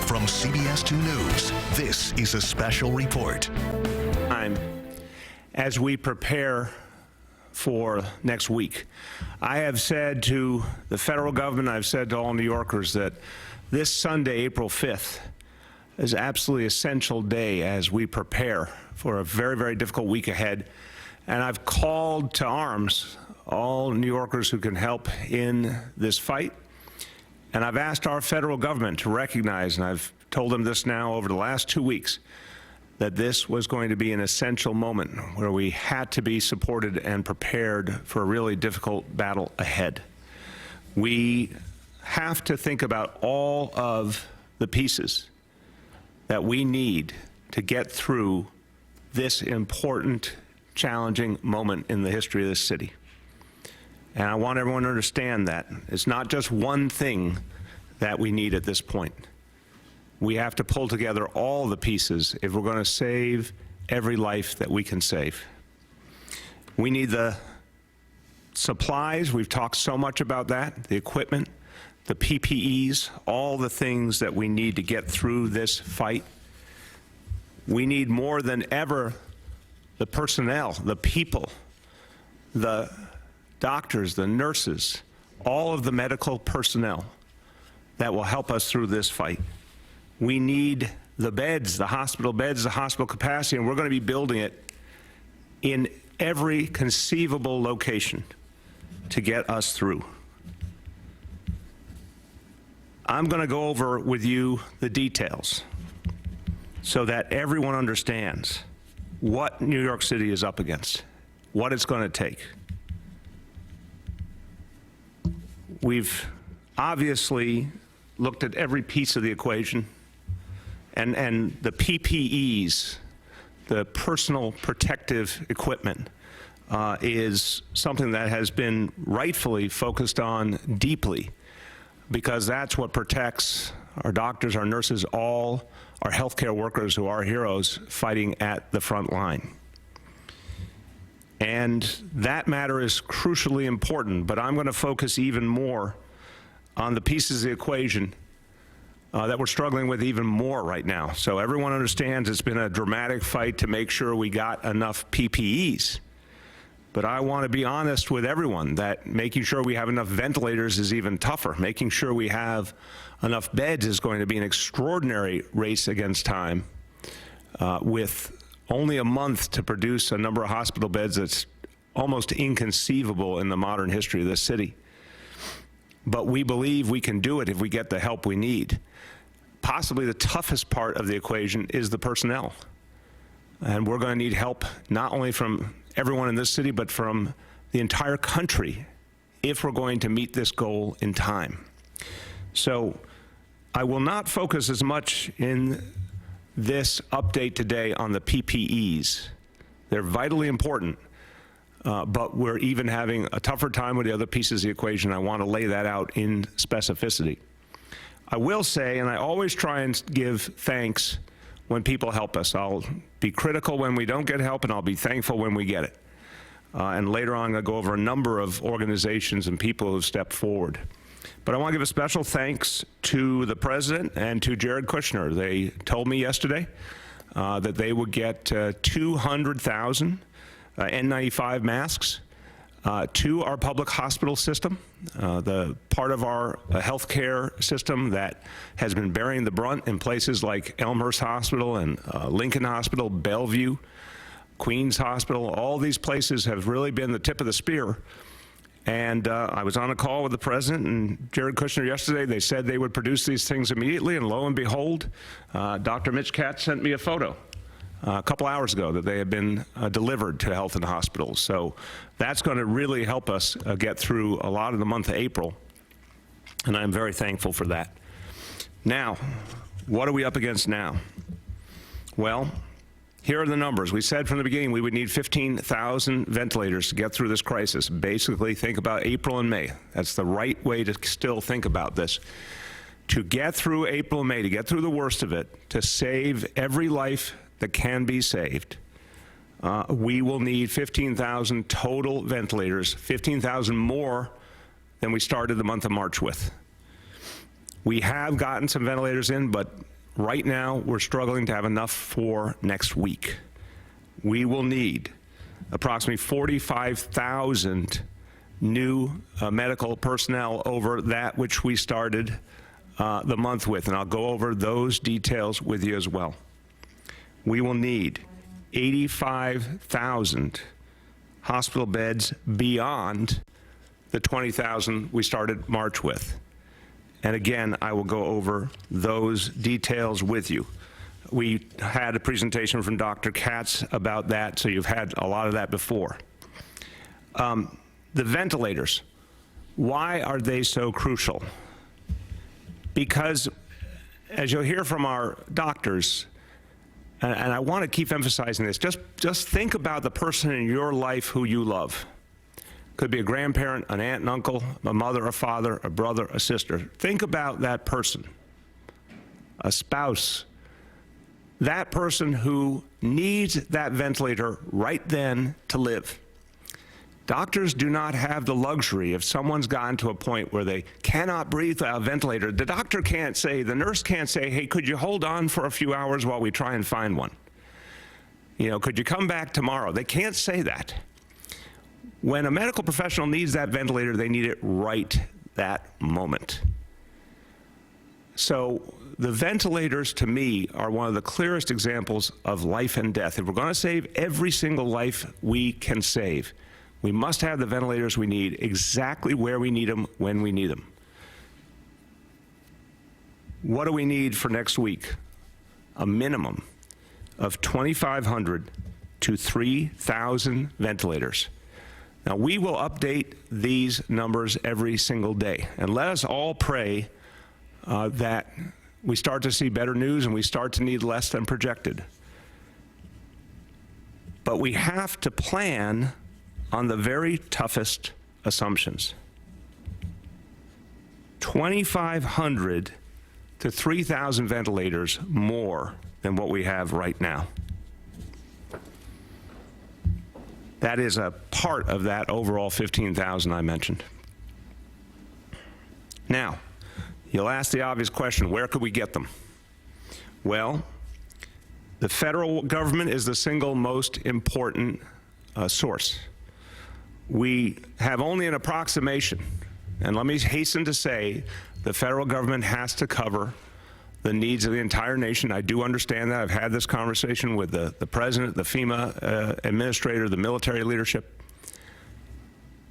From CBS 2 News, this is a special report. As we prepare for next week, I have said to the federal government, I've said to all New Yorkers that this Sunday, April 5th, is an absolutely essential day as we prepare for a very, very difficult week ahead. And I've called to arms all New Yorkers who can help in this fight. And I've asked our federal government to recognize, and I've told them this now over the last 2 weeks, that this was going to be an essential moment where we had to be supported and prepared for a really difficult battle ahead. We have to think about all of the pieces that we need to get through this important, challenging moment in the history of this city. And I want everyone to understand that it's not just one thing that we need at this point. We have to pull together all the pieces if we're going to save every life that we can save. We need the supplies. We've talked so much about that, the equipment, the PPEs, all the things that we need to get through this fight. We need more than ever the personnel, the people, the doctors, the nurses, all of the medical personnel that will help us through this fight. We need the beds, the hospital capacity, and we're going to be building it in every conceivable location to get us through. I'm going to go over with you the details so that everyone understands what New York City is up against, what it's going to take. We've obviously looked at every piece of the equation, and the PPEs, the personal protective equipment, is something that has been rightfully focused on deeply, because that's what protects our doctors, our nurses, all our healthcare workers who are heroes fighting at the front line. And that matter is crucially important, but I'm going to focus even more on the pieces of the equation that we're struggling with even more right now. So everyone understands it's been a dramatic fight to make sure we got enough PPEs. But I want to be honest with everyone that making sure we have enough ventilators is even tougher. Making sure we have enough beds is going to be an extraordinary race against time, with only a month to produce a number of hospital beds that's almost inconceivable in the modern history of this city. But we believe we can do it if we get the help we need. Possibly the toughest part of the equation is the personnel. And we're going to need help not only from everyone in this city, but from the entire country if we're going to meet this goal in time. So I will not focus as much in this update today on the PPEs. They're vitally important, but we're even having a tougher time with the other pieces of the equation. I want to lay that out in specificity. I will say, and I always try and give thanks when people help us. I'll be critical when we don't get help, and I'll be thankful when we get it. And later on, I'm going to go over a number of organizations and people who have stepped forward. But I want to give a special thanks to the president and to Jared Kushner. They told me yesterday that they would get 200,000 N95 masks to our public hospital system, the part of our healthcare system that has been bearing the brunt in places like Elmhurst Hospital and Lincoln Hospital, Bellevue, Queens Hospital. All these places have really been the tip of the spear. And I was on a call with the president and Jared Kushner yesterday. They said they would produce these things immediately, and lo and behold, Dr. Mitch Katz sent me a photo a couple hours ago that they had been delivered to health and hospitals. So that's going to really help us get through a lot of the month of April, and I'm very thankful for that. Now, what are we up against now? Well, here are the numbers. We said from the beginning we would need 15,000 ventilators to get through this crisis. Basically, think about April and May. That's the right way to still think about this. To get through April and May, to get through the worst of it, to save every life that can be saved, we will need 15,000 total ventilators, 15,000 more than we started the month of March with. We have gotten some ventilators in, but right now we're struggling to have enough for next week. We will need approximately 45,000 new medical personnel over that which we started the month with, and I'll go over those details with you as well. We will need 85,000 hospital beds beyond the 20,000 we started March with. And again, I will go over those details with you. We had a presentation from Dr. Katz about that, so you've had a lot of that before. The ventilators, why are they so crucial? Because, as you'll hear from our doctors, and I want to keep emphasizing this, just think about the person in your life who you love. Could be a grandparent, an aunt and uncle, a mother, a father, a brother, a sister. Think about that person, a spouse, that person who needs that ventilator right then to live. Doctors do not have the luxury if someone's gotten to a point where they cannot breathe without a ventilator. The doctor can't say, the nurse can't say, hey, could you hold on for a few hours while we try and find one? You know, could you come back tomorrow? They can't say that. When a medical professional needs that ventilator, they need it right that moment. So the ventilators, to me, are one of the clearest examples of life and death. If we're going to save every single life we can save, we must have the ventilators we need exactly where we need them, when we need them. What do we need for next week? A minimum of 2,500 to 3,000 ventilators. Now, we will update these numbers every single day, and let us all pray that we start to see better news and we start to need less than projected. But we have to plan on the very toughest assumptions. 2,500 to 3,000 ventilators more than what we have right now. That is a part of that overall 15,000 I mentioned. Now, you'll ask the obvious question, where could we get them? Well, the federal government is the single most important source. We have only an approximation, and let me hasten to say the federal government has to cover the needs of the entire nation. I do understand that. I've had this conversation with the president, the FEMA administrator, the military leadership.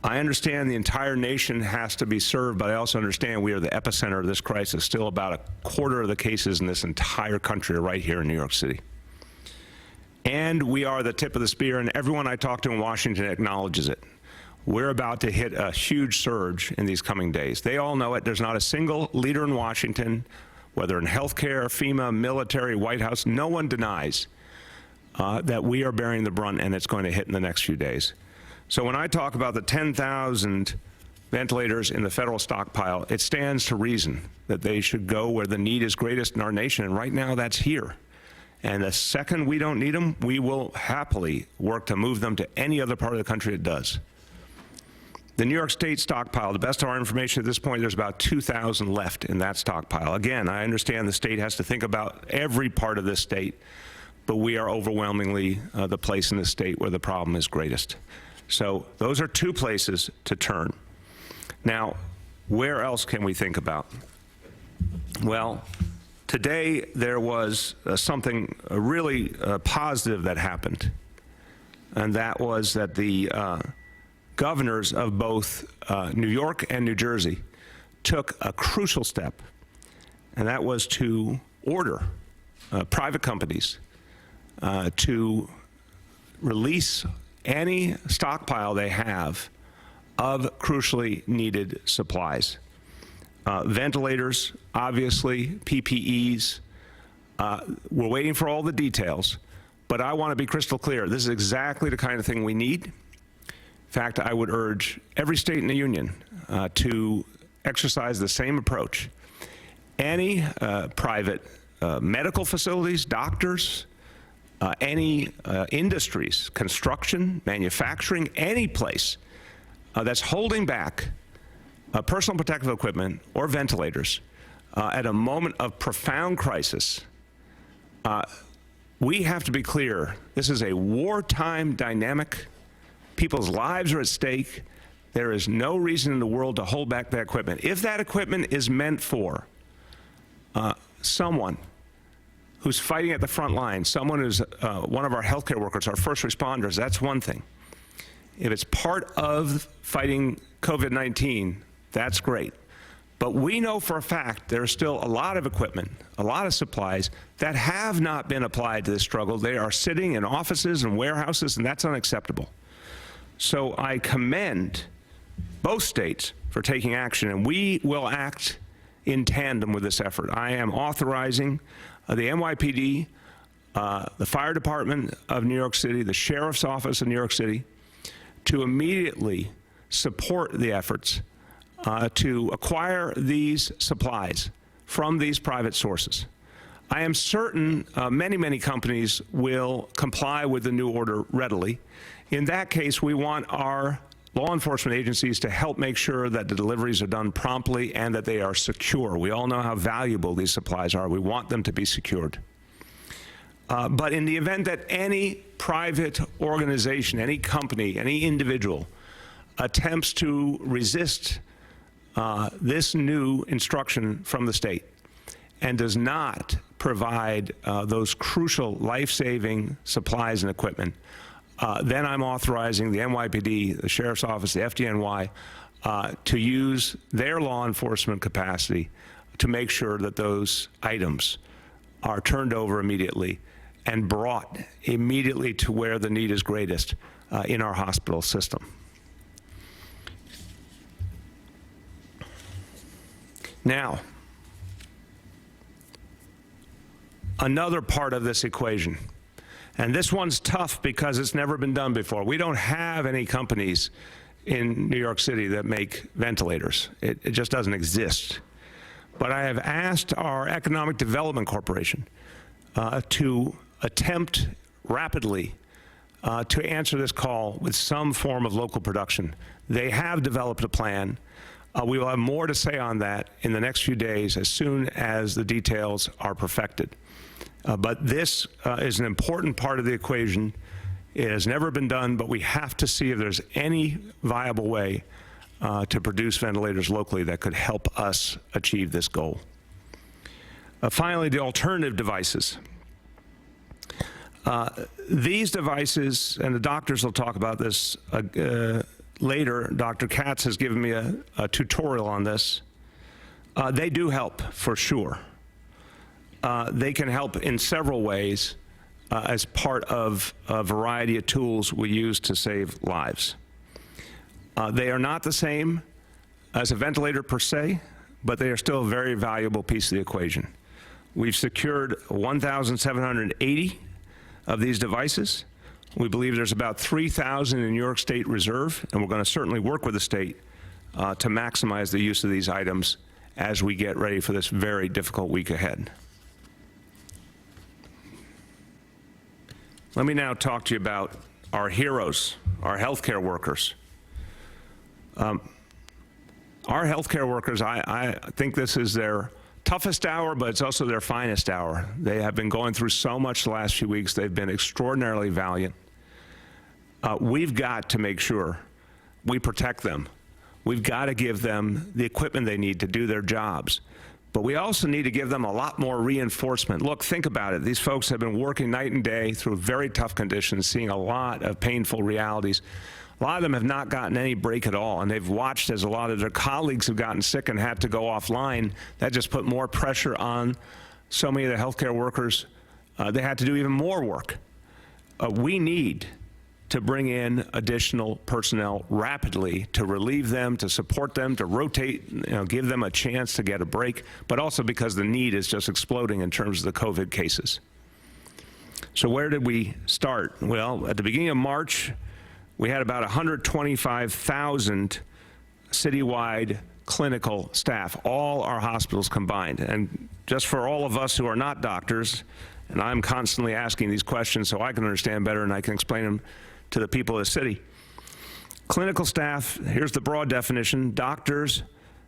I understand the entire nation has to be served, but I also understand we are the epicenter of this crisis. Still about a quarter of the cases in this entire country are right here in New York City. And we are the tip of the spear, and everyone I talk to in Washington acknowledges it. We're about to hit a huge surge in these coming days. They all know it. There's not a single leader in Washington, whether in healthcare, FEMA, military, White House, no one denies that we are bearing the brunt and it's going to hit in the next few days. So when I talk about the 10,000 ventilators in the federal stockpile, it stands to reason that they should go where the need is greatest in our nation, and right now that's here. And the second we don't need them, we will happily work to move them to any other part of the country that does. The New York State stockpile, the best of our information at this point, there's about 2,000 left in that stockpile. Again, I understand the state has to think about every part of this state, but we are overwhelmingly the place in the state where the problem is greatest. So those are two places to turn. Now, where else can we think about? Well, today there was something really positive that happened, and that was that the governors of both New York and New Jersey took a crucial step, and that was to order private companies to release any stockpile they have of crucially needed supplies. Ventilators, obviously, PPEs. We're waiting for all the details, but I want to be crystal clear. This is exactly the kind of thing we need. In fact, I would urge every state in the union to exercise the same approach. Any private medical facilities, doctors, any industries, construction, manufacturing, any place that's holding back personal protective equipment or ventilators at a moment of profound crisis We have to be clear. This is a wartime dynamic. People's lives are at stake. There is no reason in the world to hold back that equipment. If that equipment is meant for someone who's fighting at the front line, someone who's one of our healthcare workers, our first responders, that's one thing. If it's part of fighting COVID-19, that's great. But we know for a fact there's still a lot of equipment, a lot of supplies that have not been applied to this struggle. They are sitting in offices and warehouses, and that's unacceptable. So I commend both states for taking action, and we will act in tandem with this effort. I am authorizing the NYPD, the Fire Department of New York City, the Sheriff's Office of New York City, to immediately support the efforts to acquire these supplies from these private sources. I am certain many companies will comply with the new order readily. In that case, we want our law enforcement agencies to help make sure that the deliveries are done promptly and that they are secure. We all know how valuable these supplies are. We want them to be secured. But in the event that any private organization, any company, any individual attempts to resist this new instruction from the state and does not provide those crucial life-saving supplies and equipment, then I'm authorizing the NYPD, the Sheriff's Office, the FDNY, to use their law enforcement capacity to make sure that those items are turned over immediately and brought immediately to where the need is greatest in our hospital system. Now, another part of this equation, and this one's tough because it's never been done before. We don't have any companies in New York City that make ventilators. It just doesn't exist. But I have asked our Economic Development Corporation to attempt rapidly to answer this call with some form of local production. They have developed a plan. We will have more to say on that in the next few days as soon as the details are perfected. But this is an important part of the equation. It has never been done, but we have to see if there's any viable way to produce ventilators locally that could help us achieve this goal. Finally, the alternative devices. These devices, and the doctors will talk about this later. Dr. Katz has given me a tutorial on this. They do help, for sure. They can help in several ways as part of a variety of tools we use to save lives. They are not the same as a ventilator per se, but they are still a very valuable piece of the equation. We've secured 1,780 of these devices. We believe there's about 3,000 in New York State Reserve, and we're going to certainly work with the state to maximize the use of these items as we get ready for this very difficult week ahead. Let me now talk to you about our heroes, our healthcare workers. Our healthcare workers, I think this is their toughest hour, but it's also their finest hour. They have been going through so much the last few weeks. They've been extraordinarily valiant. We've got to make sure we protect them. We've got to give them the equipment they need to do their jobs. But we also need to give them a lot more reinforcement. Look, think about it. These folks have been working night and day through very tough conditions, seeing a lot of painful realities. A lot of them have not gotten any break at all, and they've watched as a lot of their colleagues have gotten sick and had to go offline. That just put more pressure on so many of the healthcare workers. They had to do even more work. We need to bring in additional personnel rapidly to relieve them, to support them, to rotate, give them a chance to get a break, but also because the need is just exploding in terms of the COVID cases. So where did we start? Well, at the beginning of March, we had about 125,000 citywide clinical staff, all our hospitals combined. And just for all of us who are not doctors, and I'm constantly asking these questions so I can understand better and I can explain them to the people of the city. Clinical staff, here's the broad definition: doctors,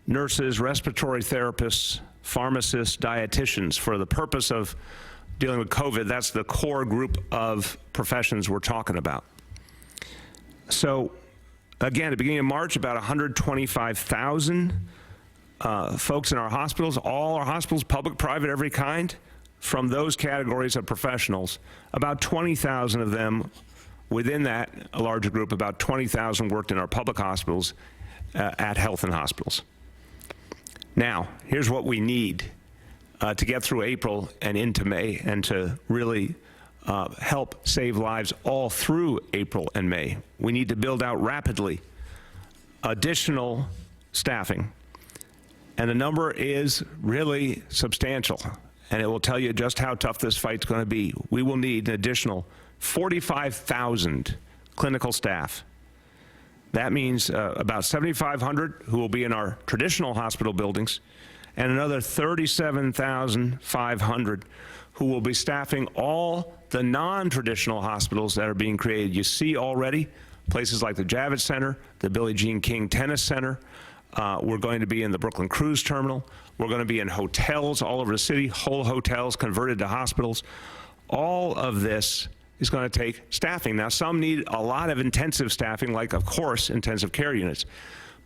nurses, respiratory therapists, pharmacists, dietitians, for the purpose of dealing with COVID. That's the core group of professions we're talking about. So, again, at the beginning of March, about 125,000 folks in our hospitals, all our hospitals, public, private, every kind, from those categories of professionals. About 20,000 of them, within that a larger group, about 20,000 worked in our public hospitals at health and hospitals. Now, here's what we need to get through April and into May, and to really help save lives all through April and May. We need to build out rapidly additional staffing, and the number is really substantial, and it will tell you just how tough this fight's going to be. We will need an additional 45,000 clinical staff. That means about 7,500 who will be in our traditional hospital buildings, and another 37,500 who will be staffing all the non-traditional hospitals that are being created. You see already places like the Javits Center, the Billie Jean King Tennis Center. We're going to be in the Brooklyn Cruise Terminal. We're going to be in hotels all over the city, whole hotels converted to hospitals. All of this is going to take staffing. Now, some need a lot of intensive staffing, like, of course, intensive care units.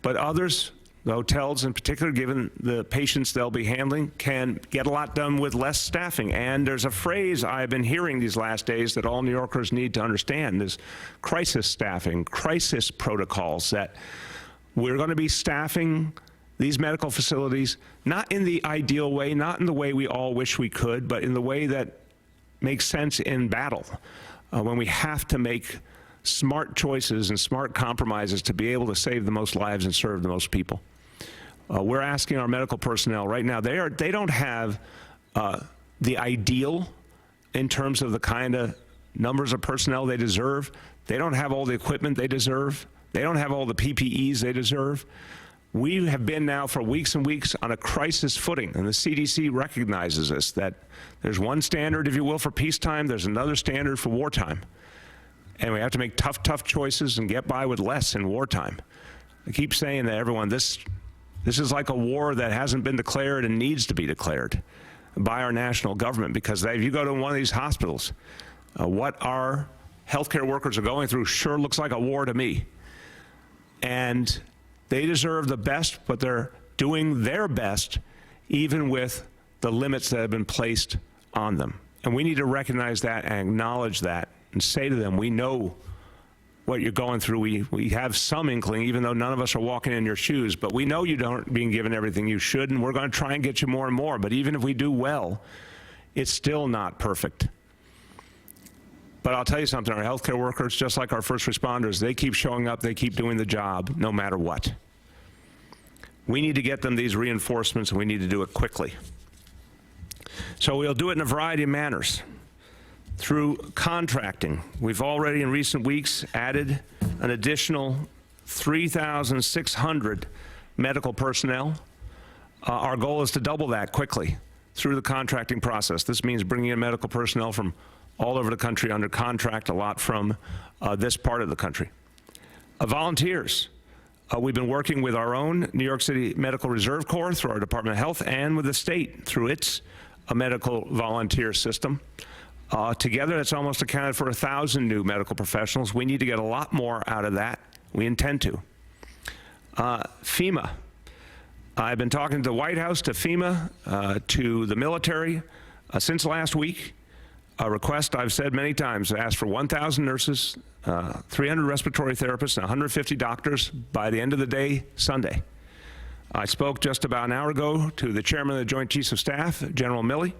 But others, the hotels in particular, given the patients they'll be handling, can get a lot done with less staffing. And there's a phrase I've been hearing these last days that all New Yorkers need to understand is crisis staffing, crisis protocols, that we're going to be staffing these medical facilities not in the ideal way, not in the way we all wish we could, but in the way that makes sense in battle, when we have to make smart choices and smart compromises to be able to save the most lives and serve the most people. We're asking our medical personnel right now, they don't have the ideal in terms of the kind of numbers of personnel they deserve. They don't have all the equipment they deserve. They don't have all the PPEs they deserve. We have been now for weeks and weeks on a crisis footing, and the CDC recognizes this, that there's one standard, if you will, for peacetime, there's another standard for wartime. And we have to make tough choices and get by with less in wartime. I keep saying to everyone, this is like a war that hasn't been declared and needs to be declared by our national government, because if you go to one of these hospitals, what our healthcare workers are going through sure looks like a war to me. And they deserve the best, but they're doing their best even with the limits that have been placed on them. And we need to recognize that and acknowledge that and say to them, we know what you're going through. We have some inkling, even though none of us are walking in your shoes, but we know you don't being given everything you should, and we're going to try and get you more and more. But even if we do well, it's still not perfect. But I'll tell you something, our healthcare workers, just like our first responders, they keep showing up, they keep doing the job no matter what. We need to get them these reinforcements, and we need to do it quickly. So we'll do it in a variety of manners. Through contracting, we've already in recent weeks added an additional 3,600 medical personnel. Our goal is to double that quickly through the contracting process. This means bringing in medical personnel from all over the country under contract, a lot from this part of the country. Volunteers. We've been working with our own New York City Medical Reserve Corps through our Department of Health, and with the state through its medical volunteer system. Together, that's almost accounted for 1,000 new medical professionals. We need to get a lot more out of that. We intend to. FEMA. I've been talking to the White House, to FEMA, to the military since last week. A request I've said many times, asked for 1,000 nurses, 300 respiratory therapists, and 150 doctors by the end of the day, Sunday. I spoke just about an hour ago to the chairman of the Joint Chiefs of Staff, General Milley.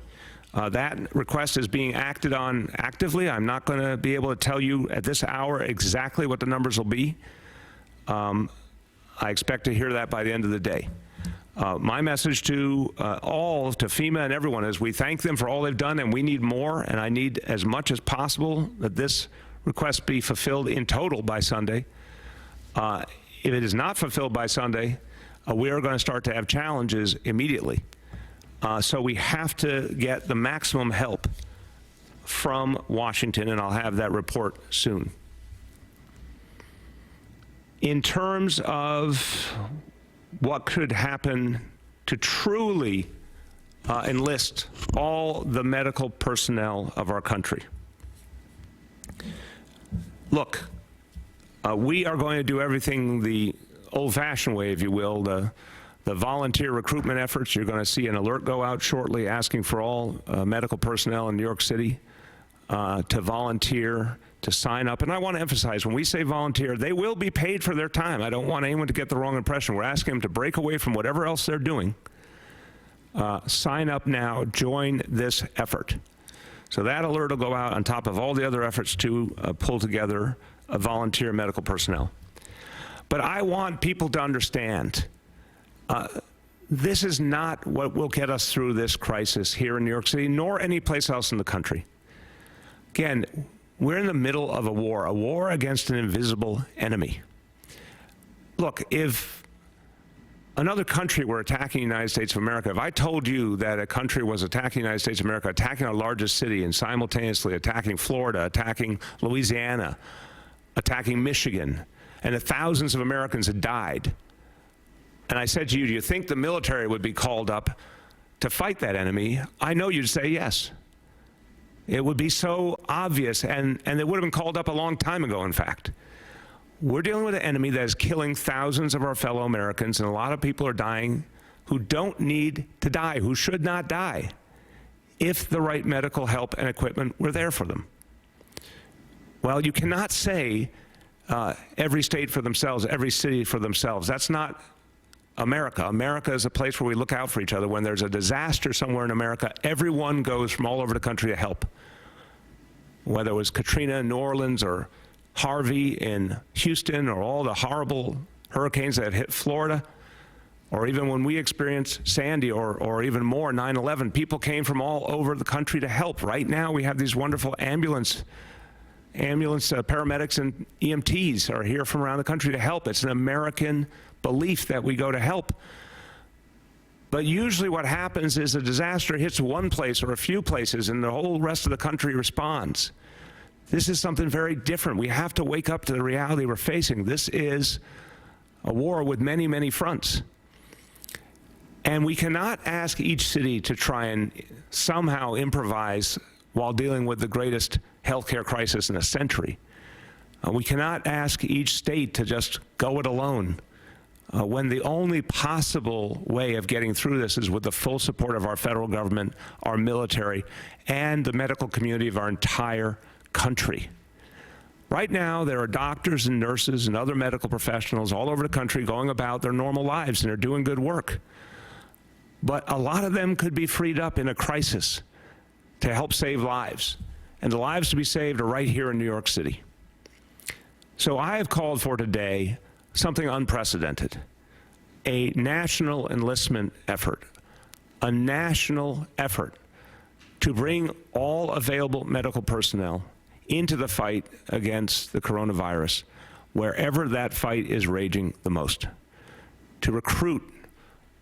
That request is being acted on actively. I'm not going to be able to tell you at this hour exactly what the numbers will be. I expect to hear that by the end of the day. My message to to FEMA and everyone is we thank them for all they've done, and we need more, and I need as much as possible that this request be fulfilled in total by Sunday. If it is not fulfilled by Sunday, we are going to start to have challenges immediately. So we have to get the maximum help from Washington, and I'll have that report soon. In terms of what could happen to truly enlist all the medical personnel of our country. Look, we are going to do everything the old-fashioned way, if you will, the volunteer recruitment efforts. You're going to see an alert go out shortly asking for all medical personnel in New York City to volunteer, to sign up. And I want to emphasize, when we say volunteer, they will be paid for their time. I don't want anyone to get the wrong impression. We're asking them to break away from whatever else they're doing. Sign up now, join this effort. So that alert will go out on top of all the other efforts to pull together volunteer medical personnel. But I want people to understand, this is not what will get us through this crisis here in New York City, nor any place else in the country. Again, we're in the middle of a war against an invisible enemy. Look, if another country were attacking the United States of America, if I told you that a country was attacking the United States of America, attacking our largest city, and simultaneously attacking Florida, attacking Louisiana, attacking Michigan, and that thousands of Americans had died, and I said to you, do you think the military would be called up to fight that enemy? I know you'd say yes. It would be so obvious, and they would have been called up a long time ago, in fact. We're dealing with an enemy that is killing thousands of our fellow Americans, and a lot of people are dying who don't need to die, who should not die, if the right medical help and equipment were there for them. Well, you cannot say every state for themselves, every city for themselves. That's not America. America is a place where we look out for each other. When there's a disaster somewhere in America, everyone goes from all over the country to help. Whether it was Katrina in New Orleans or Harvey in Houston or all the horrible hurricanes that hit Florida, or even when we experienced Sandy or even more, 9/11, people came from all over the country to help. Right now we have these wonderful ambulance paramedics and EMTs are here from around the country to help. It's an American belief that we go to help. But usually what happens is a disaster hits one place or a few places and the whole rest of the country responds. This is something very different. We have to wake up to the reality we're facing. This is a war with many, many fronts. And we cannot ask each city to try and somehow improvise while dealing with the greatest healthcare crisis in a century. We cannot ask each state to just go it alone when the only possible way of getting through this is with the full support of our federal government, our military, and the medical community of our entire country. Right now, there are doctors and nurses and other medical professionals all over the country going about their normal lives, and they're doing good work. But a lot of them could be freed up in a crisis to help save lives. And the lives to be saved are right here in New York City. So I have called for today something unprecedented, a national enlistment effort, a national effort to bring all available medical personnel into the fight against the coronavirus, wherever that fight is raging the most, to recruit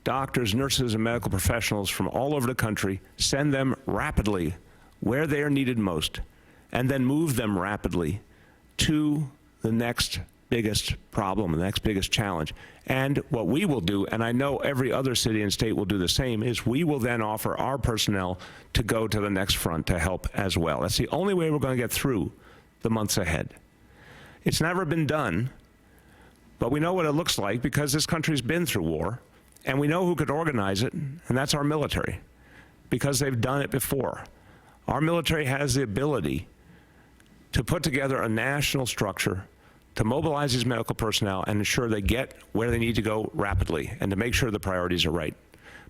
doctors, nurses, and medical professionals from all over the country, send them rapidly where they are needed most, and then move them rapidly to the next biggest problem, the next biggest challenge. And what we will do, and I know every other city and state will do the same, is we will then offer our personnel to go to the next front to help as well. That's the only way we're going to get through the months ahead. It's never been done, but we know what it looks like because this country's been through war, and we know who could organize it, and that's our military, because they've done it before. Our military has the ability to put together a national structure to mobilize these medical personnel and ensure they get where they need to go rapidly and to make sure the priorities are right.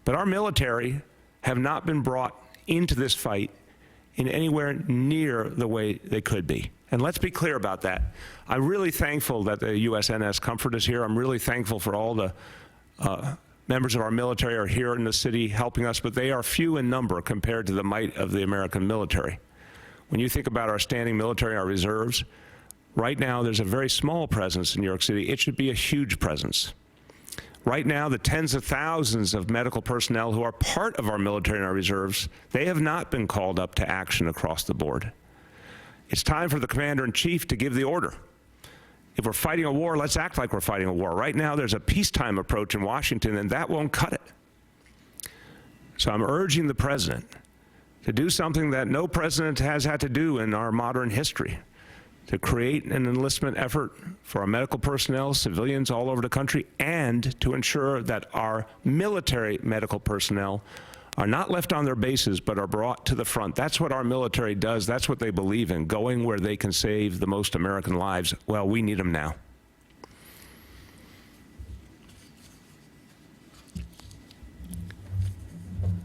But our military have not been brought into this fight in anywhere near the way they could be. And let's be clear about that. I'm really thankful that the USNS Comfort is here. I'm really thankful for all the members of our military are here in the city helping us, but they are few in number compared to the might of the American military. When you think about our standing military, our reserves, right now there's a very small presence in New York City. It should be a huge presence. Right now, the tens of thousands of medical personnel who are part of our military and our reserves, they have not been called up to action across the board. It's time for the commander-in-chief to give the order. If we're fighting a war, let's act like we're fighting a war. Right now, there's a peacetime approach in Washington, and that won't cut it. So I'm urging the president to do something that no president has had to do in our modern history, to create an enlistment effort for our medical personnel, civilians all over the country, and to ensure that our military medical personnel are not left on their bases but are brought to the front. That's what our military does. That's what they believe in, going where they can save the most American lives. Well, we need them now.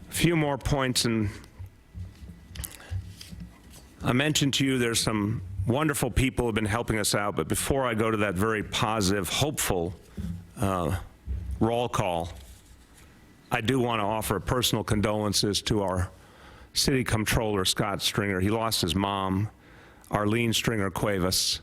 A few more points, and I mentioned to you there's some wonderful people who have been helping us out, but before I go to that very positive, hopeful roll call, I do want to offer personal condolences to our city comptroller, Scott Stringer. He lost his mom, Arlene Stringer Cuevas.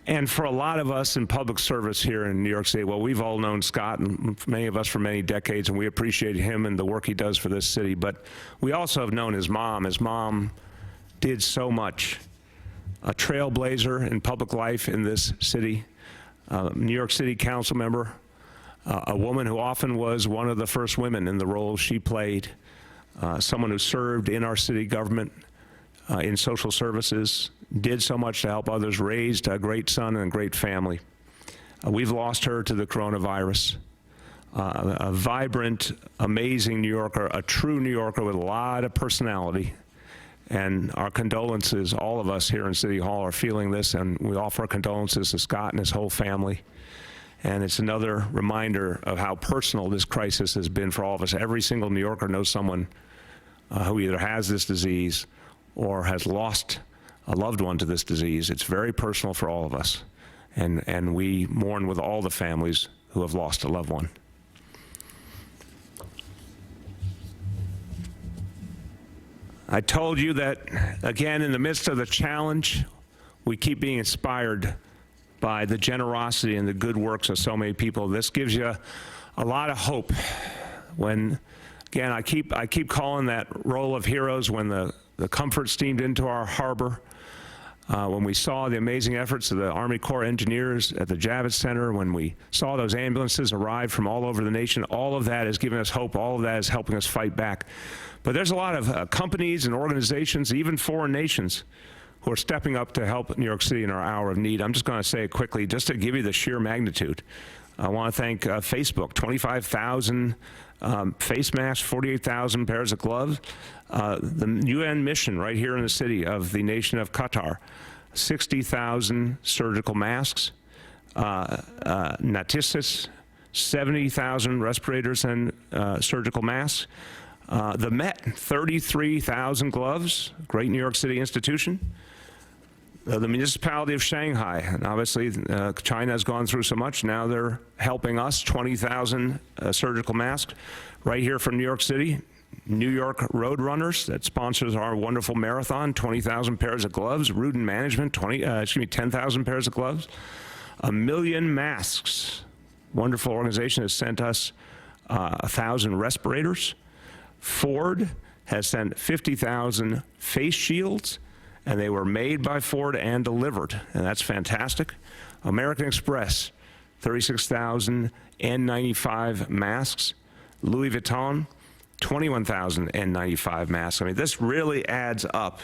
And for a lot of us in public service here in New York City, well, we've all known Scott, and many of us for many decades, and we appreciate him and the work he does for this city. But we also have known his mom. His mom did so much. A trailblazer in public life in this city, New York City council member, a woman who often was one of the first women in the role she played, someone who served in our city government, in social services, did so much to help others, raised a great son and a great family. We've lost her to the coronavirus. A vibrant, amazing New Yorker, a true New Yorker with a lot of personality. And our condolences, all of us here in City Hall are feeling this, and we offer our condolences to Scott and his whole family. And it's another reminder of how personal this crisis has been for all of us. Every single New Yorker knows someone who either has this disease or has lost a loved one to this disease. It's very personal for all of us. And we mourn with all the families who have lost a loved one. I told you that, again, in the midst of the challenge, we keep being inspired by the generosity and the good works of so many people. This gives you a lot of hope. When, again, I keep calling that roll of heroes when the Comfort steamed into our harbor, when we saw the amazing efforts of the Army Corps engineers at the Javits Center, when we saw those ambulances arrive from all over the nation. All of that is giving us hope. All of that is helping us fight back. But there's a lot of companies and organizations, even foreign nations, who are stepping up to help New York City in our hour of need. I'm just going to say it quickly, just to give you the sheer magnitude. I want to thank Facebook, 25,000 face masks, 48,000 pairs of gloves. The UN mission right here in the city of the nation of Qatar, 60,000 surgical masks. Natissus, 70,000 respirators and surgical masks. The Met, 33,000 gloves, great New York City institution. The municipality of Shanghai, and obviously China has gone through so much, now they're helping us, 20,000 surgical masks. Right here from New York City, New York Roadrunners, that sponsors our wonderful marathon, 20,000 pairs of gloves. Rudin Management, 10,000 pairs of gloves. 1 million masks. Wonderful organization has sent us 1,000 respirators. Ford has sent 50,000 face shields, and they were made by Ford and delivered, and that's fantastic. American Express, 36,000 N95 masks. Louis Vuitton, 21,000 N95 masks. I mean, this really adds up.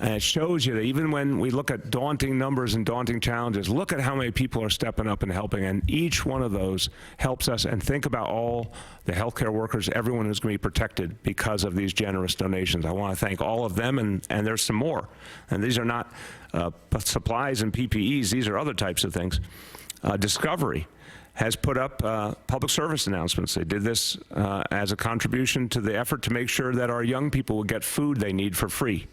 And it shows you that even when we look at daunting numbers and daunting challenges, look at how many people are stepping up and helping. And each one of those helps us. And think about all the healthcare workers, everyone who's going to be protected because of these generous donations. I want to thank all of them, and there's some more. And these are not supplies and PPEs. These are other types of things. Discovery has put up public service announcements. They did this as a contribution to the effort to make sure that our young people will get food they need for free.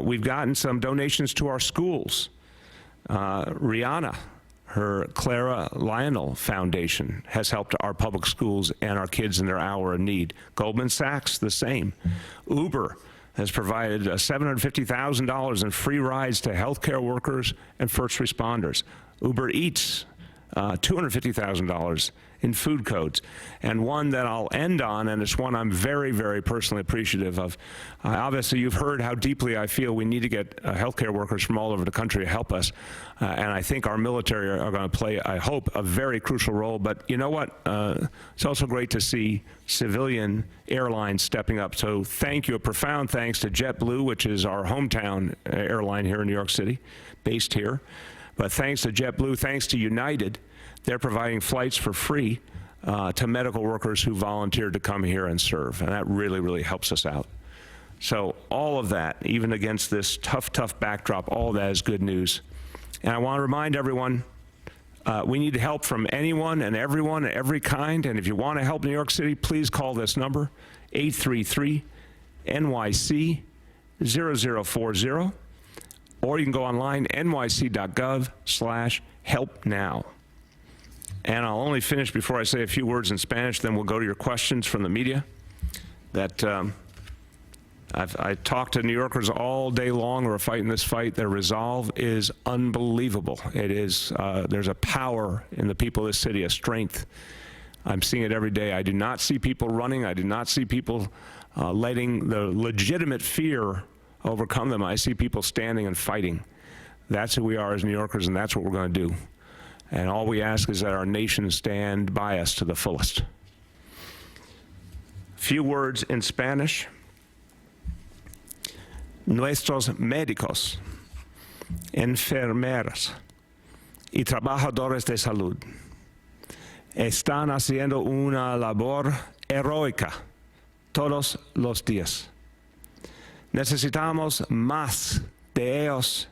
We've gotten some donations to our schools. Rihanna, her Clara Lionel Foundation, has helped our public schools and our kids in their hour of need. Goldman Sachs, the same. Uber has provided $750,000 in free rides to healthcare workers and first responders. Uber Eats, $250,000 in food codes. And one that I'll end on, and it's one I'm very, very personally appreciative of. Obviously, you've heard how deeply I feel we need to get healthcare workers from all over the country to help us. And I think our military are going to play, I hope, a very crucial role. But you know what? It's also great to see civilian airlines stepping up. So thank you, a profound thanks to JetBlue, which is our hometown airline here in New York City, based here. But thanks to JetBlue, thanks to United, they're providing flights for free to medical workers who volunteered to come here and serve. And that really, really helps us out. So all of that, even against this tough, tough backdrop, all of that is good news. And I want to remind everyone, we need help from anyone and everyone, every kind. And if you want to help New York City, please call this number, 833-NYC-0040. Or you can go online, nyc.gov/helpnow. And I'll only finish before I say a few words in Spanish, then we'll go to your questions from the media. I talked to New Yorkers all day long who are fighting this fight. Their resolve is unbelievable. It is, there's a power in the people of this city, a strength. I'm seeing it every day. I do not see people running. I do not see people letting the legitimate fear overcome them. I see people standing and fighting. That's who we are as New Yorkers, and that's what we're going to do. And all we ask is that our nation stand by us to the fullest. Few words in Spanish. Nuestros médicos, enfermeras y trabajadores de salud están haciendo una labor heroica todos los días. Necesitamos más de ellos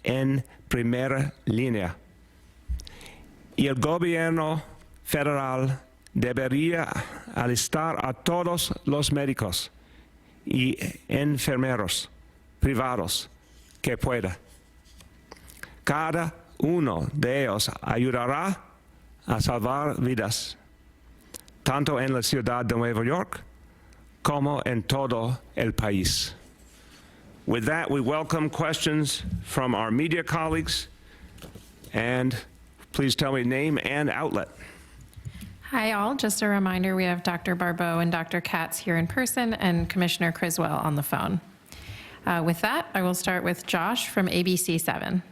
en primera línea. Y el gobierno federal debería alistar a todos los médicos y enfermeros privados que pueda. Cada uno de ellos ayudará a salvar vidas, tanto en la ciudad de Nueva York como en todo el país. With that, we welcome questions from our media colleagues. And please tell me name and outlet. Hi, all. Just a reminder, we have Dr. Barbeau and Dr. Katz here in person and Commissioner Criswell on the phone. With that, I will start with Josh from ABC 7.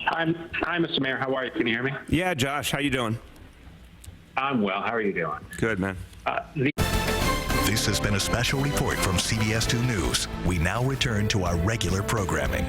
Hi, Mr. Mayor. How are you? Can you hear me? Yeah, Josh, how you doing? I'm well. How are you doing? Good, man. This has been a special report from CBS 2 News. We now return to our regular programming.